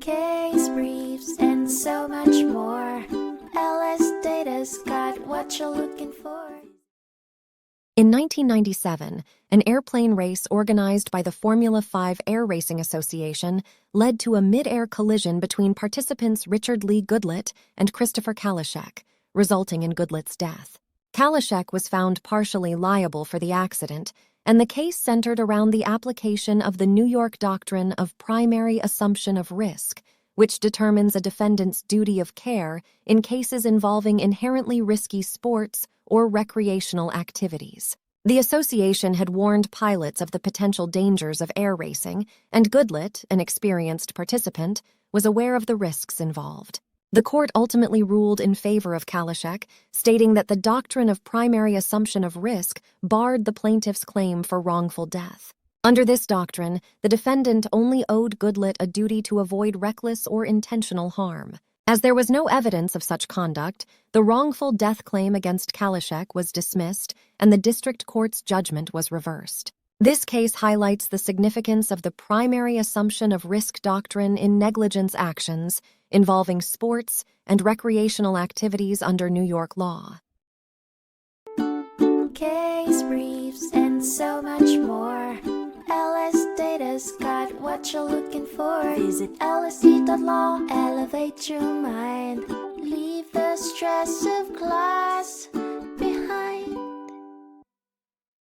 case briefs, and so much more. LSData's got what you're looking for. In 1997, an airplane race organized by the Formula 5 Air Racing Association led to a midair collision between participants Richard Lee Goodlett and Christopher Kalishek, resulting in Goodlett's death. Kalishek was found partially liable for the accident, and the case centered around the application of the New York doctrine of primary assumption of risk, which determines a defendant's duty of care in cases involving inherently risky sports or recreational activities. The association had warned pilots of the potential dangers of air racing, and Goodlett, an experienced participant, was aware of the risks involved. The court ultimately ruled in favor of Kalishek, stating that the doctrine of primary assumption of risk barred the plaintiff's claim for wrongful death. Under this doctrine, the defendant only owed Goodlett a duty to avoid reckless or intentional harm. As there was no evidence of such conduct, the wrongful death claim against Kalishek was dismissed and the district court's judgment was reversed. This case highlights the significance of the primary assumption of risk doctrine in negligence actions involving sports and recreational activities under New York law. Case briefs, and so much more. LSData's got what you're looking for. Visit lsd.law, elevate your mind. Leave the stress of class.